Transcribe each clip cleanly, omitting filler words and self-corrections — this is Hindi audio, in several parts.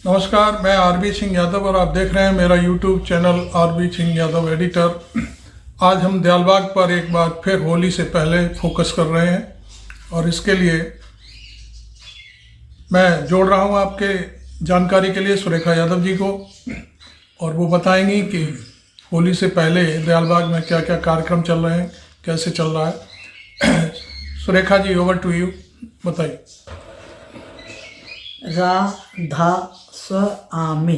नमस्कार, मैं आरबी सिंह यादव और आप देख रहे हैं मेरा YouTube channel RB Singh Yadav editor. आज हम दयालबाग पर एक बार फिर होली से पहले फोकस कर रहे हैं और इसके लिए मैं जोड़ रहा हूं आपके जानकारी के लिए सुरेखा यादव जी को, और वो बताएंगी कि होली से पहले दयालबाग में क्या क्या कार्यक्रम चल रहे हैं, कैसे चल रहा है। Surekha ji, over to you, बताइए। राधा स्वामी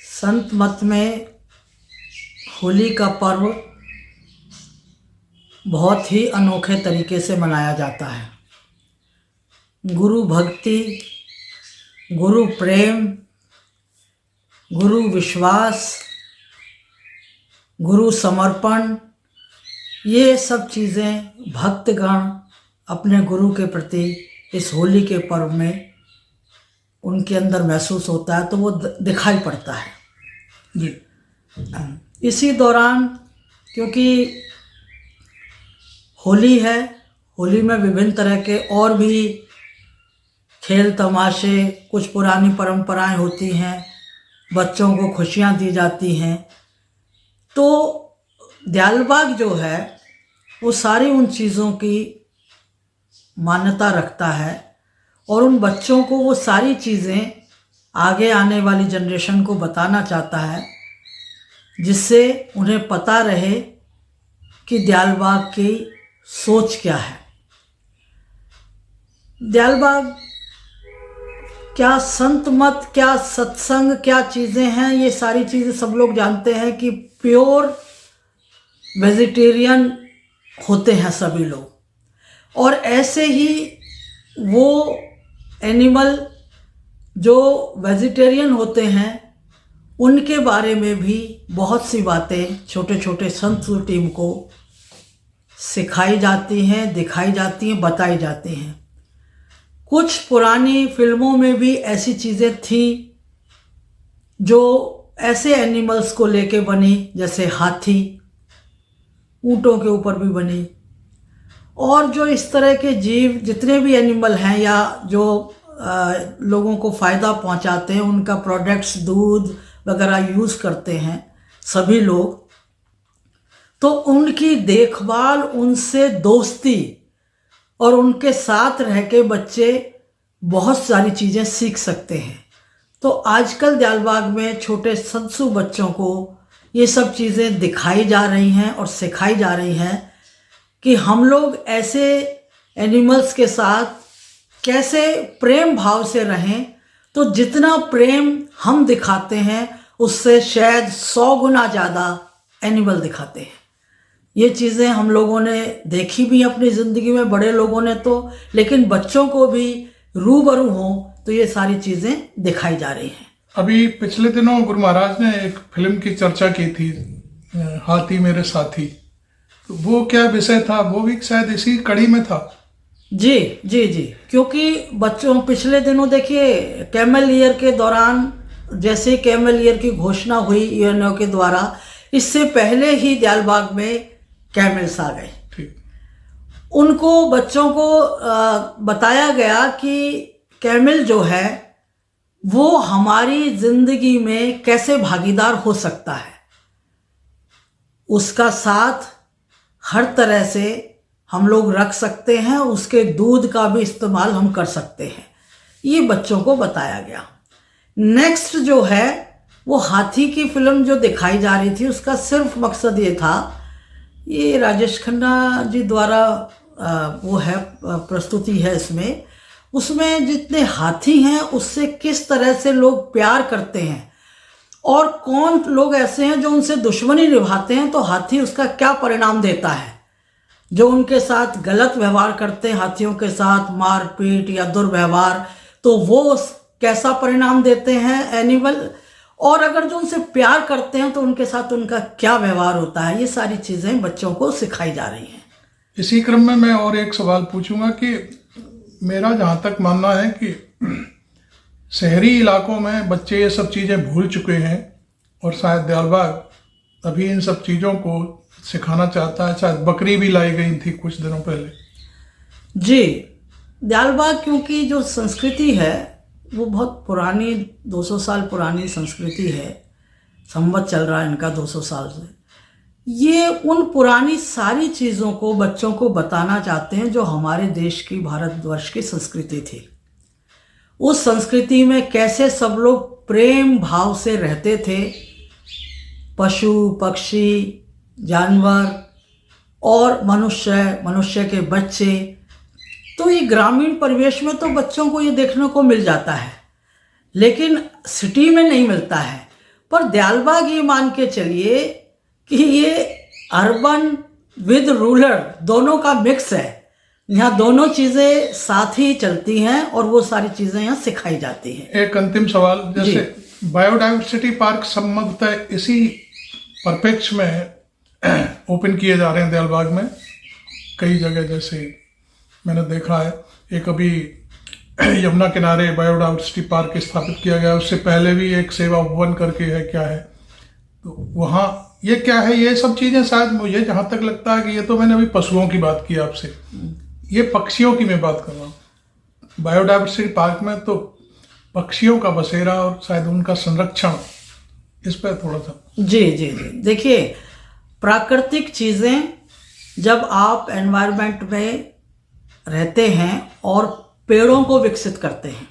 संत मत में होली का पर्व बहुत ही अनोखे तरीके से मनाया जाता है। गुरु भक्ति, गुरु प्रेम, गुरु विश्वास, गुरु समर्पण, ये सब चीज़ें भक्तगण अपने गुरु के प्रति इस होली के पर्व में उनके अंदर महसूस होता है, तो वो दिखाई पड़ता है जी। इसी दौरान क्योंकि होली है, होली में विभिन्न तरह के और भी खेल तमाशे, कुछ पुरानी परंपराएं होती हैं, बच्चों को खुशियां दी जाती हैं। तो दयालबाग जो है वो सारी उन चीज़ों की मान्यता रखता है और उन बच्चों को वो सारी चीज़ें आगे आने वाली जनरेशन को बताना चाहता है, जिससे उन्हें पता रहे कि दयालबाग की सोच क्या है। दयालबाग क्या संत मत, क्या सत्संग, क्या चीज़ें हैं, ये सारी चीज़ें सब लोग जानते हैं कि प्योर वेजिटेरियन होते हैं सभी लोग, और ऐसे ही वो एनिमल जो वेजिटेरियन होते हैं उनके बारे में भी बहुत सी बातें छोटे छोटे संत टीम को सिखाई जाती हैं, दिखाई जाती हैं, बताई जाती हैं। कुछ पुरानी फिल्मों में भी ऐसी चीज़ें थी जो ऐसे एनिमल्स को लेके बनी, जैसे हाथी, ऊँटों के ऊपर भी बनी, और जो इस तरह के जीव जितने भी एनिमल हैं या जो लोगों को फ़ायदा पहुंचाते हैं, उनका प्रोडक्ट्स, दूध वगैरह यूज़ करते हैं सभी लोग, तो उनकी देखभाल, उनसे दोस्ती और उनके साथ रह के बच्चे बहुत सारी चीज़ें सीख सकते हैं। तो आजकल दयालबाग में छोटे संतसू बच्चों को ये सब चीज़ें दिखाई जा रही हैं और सिखाई जा रही हैं कि हम लोग ऐसे एनिमल्स के साथ कैसे प्रेम भाव से रहें। तो जितना प्रेम हम दिखाते हैं उससे शायद 100 गुना ज़्यादा एनिमल दिखाते हैं। ये चीज़ें हम लोगों ने देखी भी अपनी ज़िंदगी में, बड़े लोगों ने तो, लेकिन बच्चों को भी रूबरू हों तो ये सारी चीज़ें दिखाई जा रही हैं। अभी पिछले दिनों गुरु महाराज ने एक फिल्म की चर्चा की थी, हाथी मेरे साथी, तो वो क्या विषय था? वो भी शायद इसी कड़ी में था। जी जी जी, क्योंकि बच्चों पिछले दिनों देखिए कैमल ईयर के दौरान, जैसे कैमल ईयर की घोषणा हुई यूएनओ के द्वारा, इससे पहले ही दयालबाग में कैमल्स आ गए। उनको बच्चों को बताया गया कि कैमल जो है वो हमारी जिंदगी में कैसे भागीदार हो सकता है, उसका साथ हर तरह से हम लोग रख सकते हैं, उसके दूध का भी इस्तेमाल हम कर सकते हैं, ये बच्चों को बताया गया। नेक्स्ट जो है वो हाथी की फिल्म जो दिखाई जा रही थी, उसका सिर्फ मकसद ये था, ये राजेश खन्ना जी द्वारा वो है प्रस्तुति है इसमें, उसमें जितने हाथी हैं उससे किस तरह से लोग प्यार करते हैं और कौन लोग ऐसे हैं जो उनसे दुश्मनी निभाते हैं, तो हाथी उसका क्या परिणाम देता है। जो उनके साथ गलत व्यवहार करते हैं, हाथियों के साथ मारपीट या दुर्व्यवहार, तो वो कैसा परिणाम देते हैं एनिमल, और अगर जो उनसे प्यार करते हैं तो उनके साथ उनका क्या व्यवहार होता है। ये सारी चीज़ें बच्चों को सिखाई जा रही हैं। इसी क्रम में मैं और एक सवाल पूछूंगा कि मेरा जहाँ तक मानना है कि शहरी इलाकों में बच्चे ये सब चीज़ें भूल चुके हैं और शायद दयालबाग अभी इन सब चीज़ों को सिखाना चाहता है। शायद बकरी भी लाई गई थी कुछ दिनों पहले। जी, दयालबाग क्योंकि जो संस्कृति है वो बहुत पुरानी 200 साल पुरानी संस्कृति है। संवत चल रहा है इनका 200 साल से। ये उन पुरानी सारी चीज़ों को बच्चों को बताना चाहते हैं जो हमारे देश की, भारतवर्ष की संस्कृति थी। उस संस्कृति में कैसे सब लोग प्रेम भाव से रहते थे, पशु पक्षी जानवर और मनुष्य के बच्चे। तो ये ग्रामीण परिवेश में तो बच्चों को ये देखने को मिल जाता है, लेकिन सिटी में नहीं मिलता है। पर दयालबाग ये मान के चलिए कि ये अर्बन विद रूरल दोनों का मिक्स है। यहाँ दोनों चीज़ें साथ ही चलती हैं और वो सारी चीज़ें यहाँ सिखाई जाती हैं। एक अंतिम सवाल, जैसे बायोडाइवर्सिटी पार्क संभवतः इसी परिप्रेक्ष्य में ओपन किए जा रहे हैं दयालबाग में कई जगह। जैसे मैंने देखा है एक अभी यमुना किनारे बायोडाइवर्सिटी पार्क स्थापित किया गया, उससे पहले भी एक सेवा उपवन करके है, क्या है, तो वहाँ ये क्या है, ये सब चीज़ें शायद मुझे जहाँ तक लगता है कि ये तो मैंने अभी पशुओं की बात की आपसे, ये पक्षियों की मैं बात कर रहा हूँ। बायोडाइवर्सिटी पार्क में तो पक्षियों का बसेरा और शायद उनका संरक्षण, इस पर थोड़ा सा। जी जी जी देखिए, प्राकृतिक चीज़ें जब आप एनवायरनमेंट में रहते हैं और पेड़ों को विकसित करते हैं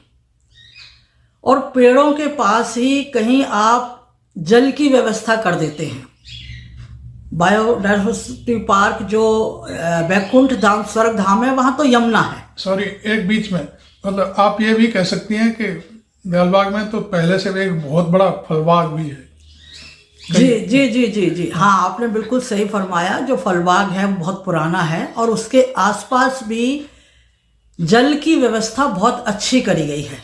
और पेड़ों के पास ही कहीं आप जल की व्यवस्था कर देते हैं। बायोडाइवर्सिटी पार्क जो बैकुंठ धाम स्वर्ग धाम है, वहाँ तो यमुना है। सॉरी, एक बीच में, मतलब आप ये भी कह सकती हैं कि दयालबाग में तो पहले से एक बहुत बड़ा फलबाग भी है। जी जी जी जी जी हाँ, आपने बिल्कुल सही फरमाया। जो फलबाग है बहुत पुराना है और उसके आसपास भी जल की व्यवस्था बहुत अच्छी करी गई है।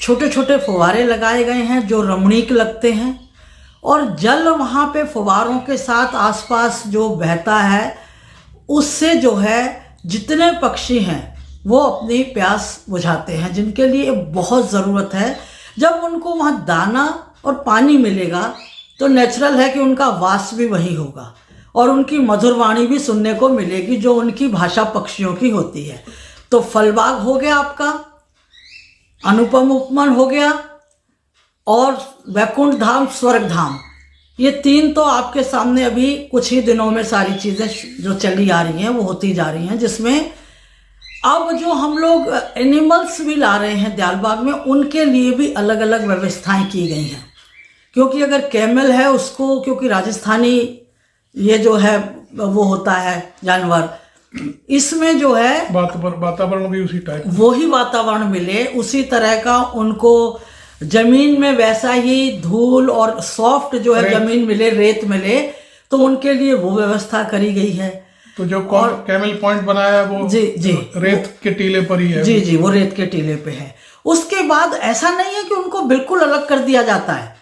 छोटे छोटे फुवारे लगाए गए हैं जो रमणीक लगते हैं और जल वहाँ पे फुवारों के साथ आसपास जो बहता है, उससे जो है जितने पक्षी हैं वो अपनी प्यास बुझाते हैं, जिनके लिए बहुत ज़रूरत है। जब उनको वहाँ दाना और पानी मिलेगा तो नेचुरल है कि उनका वास भी वही होगा और उनकी मधुर वाणी भी सुनने को मिलेगी, जो उनकी भाषा पक्षियों की होती है। तो फलबाग हो गया आपका, अनुपम उपवन हो गया और वैकुंठ धाम स्वर्ग धाम, ये तीन तो आपके सामने अभी कुछ ही दिनों में सारी चीज़ें जो चली आ रही हैं वो होती जा रही हैं, जिसमें अब जो हम लोग एनिमल्स भी ला रहे हैं दयालबाग में, उनके लिए भी अलग अलग व्यवस्थाएं की गई हैं। क्योंकि अगर कैमल है उसको, क्योंकि राजस्थानी ये जो है वो होता है जानवर, इसमें जो है वातावरण भी उसी टाइप, वही वातावरण मिले, उसी तरह का उनको जमीन में वैसा ही धूल और सॉफ्ट जो है जमीन मिले, रेत मिले, तो उनके लिए वो व्यवस्था करी गई है। तो जो कैमल पॉइंट बनाया है वो जी जी रेत के टीले पर ही है। जी जी वो रेत के टीले पे है। उसके बाद ऐसा नहीं है कि उनको बिल्कुल अलग कर दिया जाता है,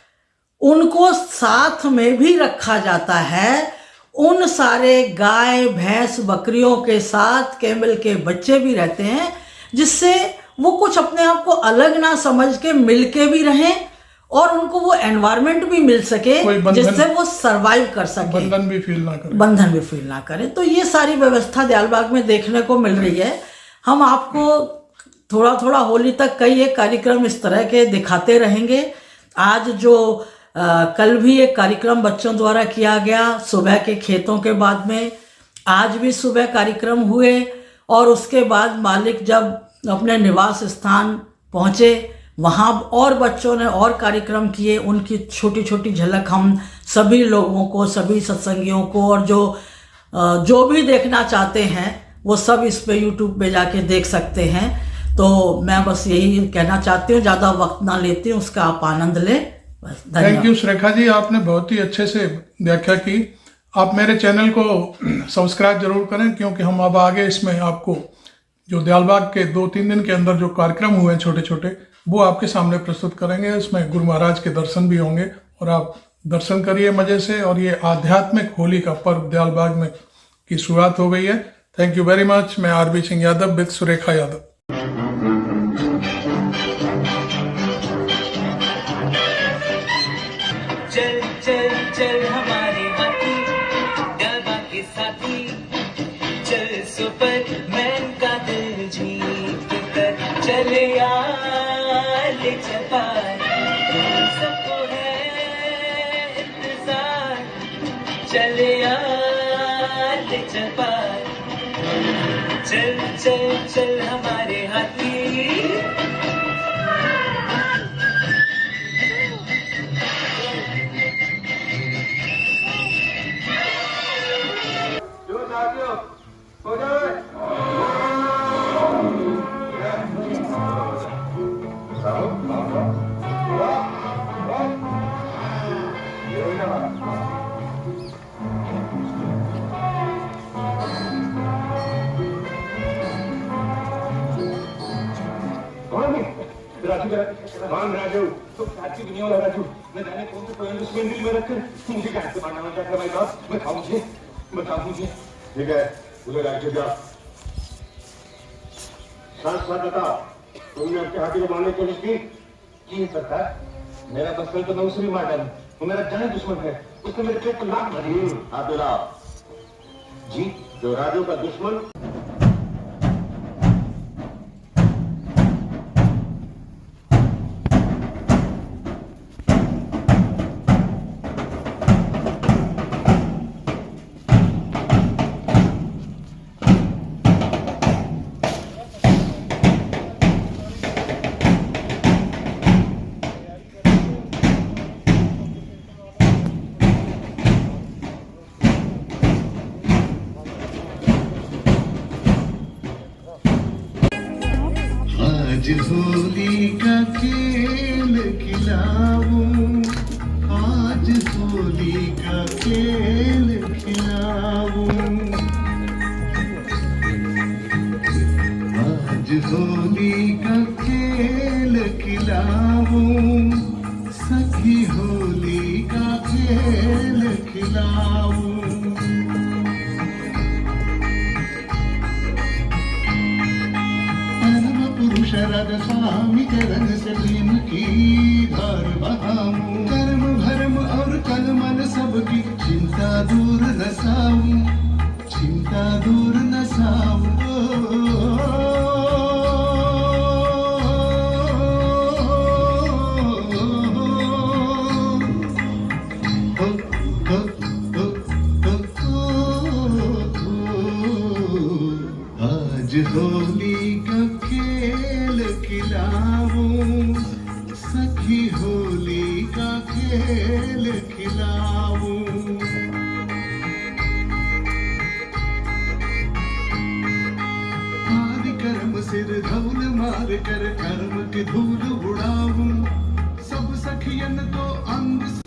उनको साथ में भी रखा जाता है। उन सारे गाय भैंस बकरियों के साथ कैमल के बच्चे भी रहते हैं, जिससे वो कुछ अपने आप को अलग ना समझ के मिलके भी रहें और उनको वो एनवायरनमेंट भी मिल सके जिससे वो सरवाइव कर सके, बंधन भी फील ना करें। तो ये सारी व्यवस्था दयालबाग में देखने को मिल रही है। हम आपको थोड़ा थोड़ा होली तक कई एक कार्यक्रम इस तरह के दिखाते रहेंगे। आज जो कल भी एक कार्यक्रम बच्चों द्वारा किया गया सुबह के खेतों के बाद में, आज भी सुबह कार्यक्रम हुए और उसके बाद मालिक जब अपने निवास स्थान पहुँचे वहाँ और बच्चों ने और कार्यक्रम किए। उनकी छोटी छोटी झलक हम सभी लोगों को, सभी सत्संगियों को, और जो भी देखना चाहते हैं वो सब इस पे YouTube पे जाके देख सकते हैं। तो मैं बस यही कहना चाहती हूँ, ज़्यादा वक्त ना लेती हूँ, उसका आप आनंद लें। बस थैंक यू सुरेखा जी, आपने बहुत ही अच्छे से व्याख्या की। आप मेरे चैनल को सब्सक्राइब जरूर करें, क्योंकि हम अब आगे इसमें आपको जो दयालबाग के 2-3 दिन के अंदर जो कार्यक्रम हुए हैं छोटे छोटे, वो आपके सामने प्रस्तुत करेंगे। इसमें गुरु महाराज के दर्शन भी होंगे और आप दर्शन करिए मजे से। और ये आध्यात्मिक होली का पर्व दयालबाग में की शुरुआत हो गई है। Thank you very much. मैं आरबी सिंह यादव विद सुरेखा यादव। चल चल चल हमारे हाथी दयालबाग के साथी, चल सुपरमैन का दिल जीत कर चले आ। चल चल हमारे हाथी राजू तो साथी भी नहीं होगा राजू मैं जाने कौन से कोई दुश्मन दिल में रखकर मुझे कैसे मारना चाहता है भाई साहब बताओ मुझे ठीक है मुझे राजू जा साथ साथ बता तुमने अपने हाथी को मारने की कोशिश की सरकार मेरा बचपन तो मैं उसे भी मार डालू वो मेरा जाने दुश्मन है उसने मेरे पेट को लात मारी अब्दुल्ला जी जो राजू का दुश्मन आज होली का खेल खिलाऊं आज होली का खेल खिलाऊं आज होली का खेल खिलाऊं सखी होली का खेल खिलाऊं शरद स्वामी चरण से प्रेम की धार बहाऊं कर्म भरम और कलमल सबकी चिंता दूर नसाऊं चिंता दूर नसाऊं आज होली का खेल खिलाऊं सखी होली का खेल खिलाऊं आदि कर्म सिर धौल मार कर कर्म की धूल उड़ाऊं सब सखियन को अंग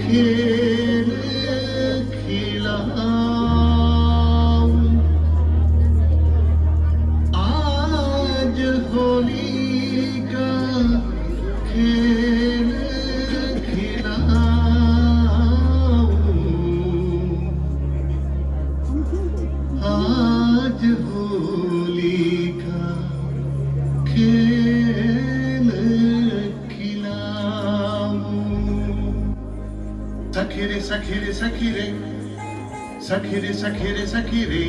खेल खिलाऊं। आज होली का खेल खिलाऊं। आज होली का खेल खिलाऊं। सखी रे सखी रे सखी रे सखी रे सखी रे सखी रे